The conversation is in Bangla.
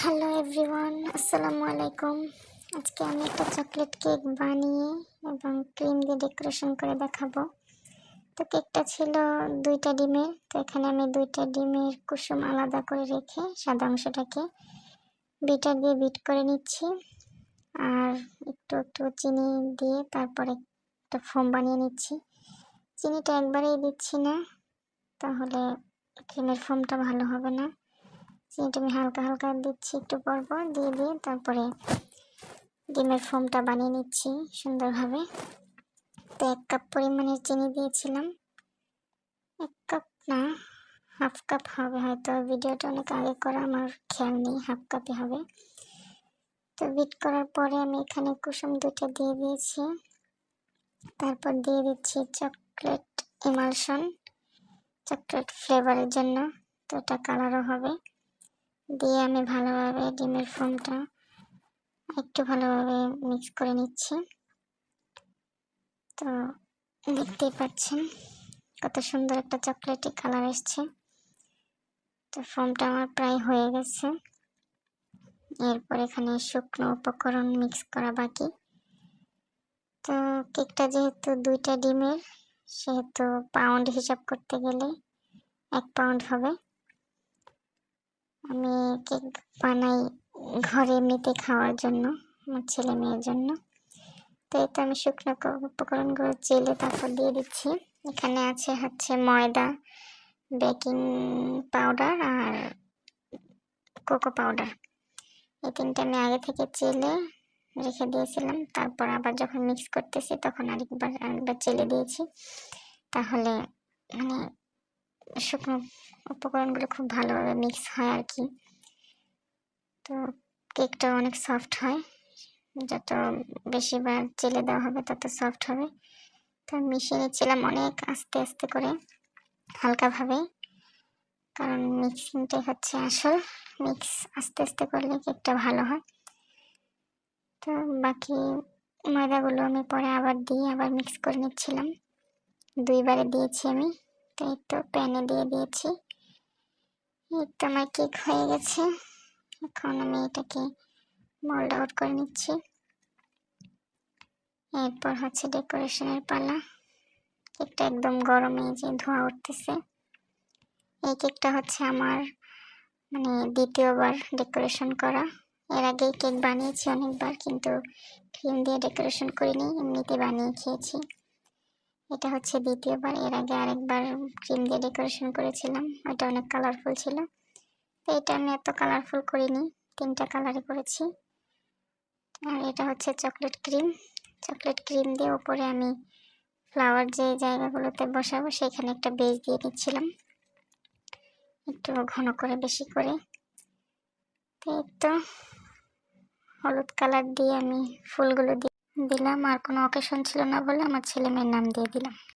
হ্যালো এভরিওয়ান, আসসালামু আলাইকুম। আজকে আমি একটা চকলেট কেক বানিয়ে এবং ক্রিম দিয়ে ডেকোরেশন করে দেখাবো। তো কেকটা ছিল 2টা ডিমের। তো এখানে আমি 2টা ডিমের কুসুম আলাদা করে রেখে সাদা অংশটাকে বিটার দিয়ে বিট করে নিচ্ছি। আর একটু একটু চিনি দিয়ে তারপরে একটা ফোম বানিয়ে নিচ্ছি। চিনিটা একবারেই দিচ্ছি না, তাহলে ক্রিমের ফোমটা ভালো হবে না। চিনিটা আমি হালকা হালকা দিচ্ছি একটু পর পর দিয়ে তারপরে ডিমের ফোমটা বানিয়ে নিচ্ছি সুন্দরভাবে। তো 1 কাপ পরিমাণের চিনি দিয়েছিলাম। 1 কাপ না, হাফ কাপ হবে হয়তো, ভিডিওটা অনেক আগে করা, আমার খেয়াল নেই, হাফ কাপই হবে। তো বিট করার পরে আমি এখানে কুসুম 2টা দিয়ে দিয়েছি। তারপর দিয়ে দিচ্ছি চকলেট ইমালশন, চকলেট ফ্লেভারের জন্য, তো এটা কালারও হবে। দিয়ে আমি ভালোভাবে ডিমের ফোমটা একটু ভালোভাবে মিক্স করে নিচ্ছি। তো দেখতেই পাচ্ছেন কত সুন্দর একটা চকলেটি কালার এসছে। তো ফোমটা আমার প্রায় হয়ে গেছে। এরপর এখানে শুকনো উপকরণ মিক্স করা বাকি। তো কেকটা যেহেতু 2টা ডিমের, সেহেতু পাউন্ড হিসাব করতে গেলে 1 পাউন্ড হবে। আমি কেক বানাই ঘরে এমনিতে খাওয়ার জন্য, আমার ছেলে মেয়ের জন্য। তো এই তো আমি শুকনো উপকরণগুলো চেলে তারপর দিয়ে দিচ্ছি। এখানে হচ্ছে ময়দা, বেকিং পাউডার আর কোকো পাউডার। এই 3টা আমি আগে থেকে চেলে রেখে দিয়েছিলাম। তারপর আবার যখন মিক্স করতেছি তখন আরেকবার চেলে দিয়েছি, তাহলে মানে শুকনো উপকরণগুলো খুব ভালোভাবে মিক্স হয় আর কি। তো কেকটা অনেক সফট হয়, যত বেশিবার চেলে দেওয়া হবে তত সফট হবে। তো মিশিয়ে নিচ্ছিলাম অনেক আস্তে আস্তে করে, হালকাভাবে, কারণ মিক্সিংটাই হচ্ছে আসল। মিক্স আস্তে আস্তে করলে কেকটা ভালো হয়। তো বাকি ময়দাগুলো আমি পরে আবার দিয়ে আবার মিক্স করে নিচ্ছিলাম। 2বারে দিয়েছি আমি। তো এই তো প্যানে দিয়ে দিয়েছি। এই তো আমার কেক হয়ে গেছে। এখন আমি এটাকে মোল্ড আউট করে নিচ্ছি। এরপর হচ্ছে ডেকোরেশনের পালা। কেকটা একদম গরমে যে ধোঁয়া উঠতেছে। এই কেকটা হচ্ছে আমার 2য়বার ডেকোরেশন করা। এর আগে কেক বানিয়েছি অনেকবার, কিন্তু ক্রিম দিয়ে ডেকোরেশন করিনি, এমনিতে বানিয়ে খেয়েছি। এটা হচ্ছে 2য়বার। এর আগে আরেকবার ক্রিম দিয়ে ডেকোরেশন করেছিলাম, ওটা অনেক কালারফুল ছিল। তো এটা আমি এত কালারফুল করিনি, 3টা কালারে করেছি। আর এটা হচ্ছে চকলেট ক্রিম। চকলেট ক্রিম দিয়ে উপরে আমি ফ্লাওয়ার যে জায়গাগুলোতে বসাবো সেখানে একটা বেস দিয়ে নিচ্ছিলাম একটু ঘন করে, বেশি করে। তো এই তো হলুদ কালার দিয়ে আমি ফুলগুলো দিলাম। আর কোনো অকেশন ছিল না বলে আমার ছেলে মেয়ের নাম দিয়ে দিলাম।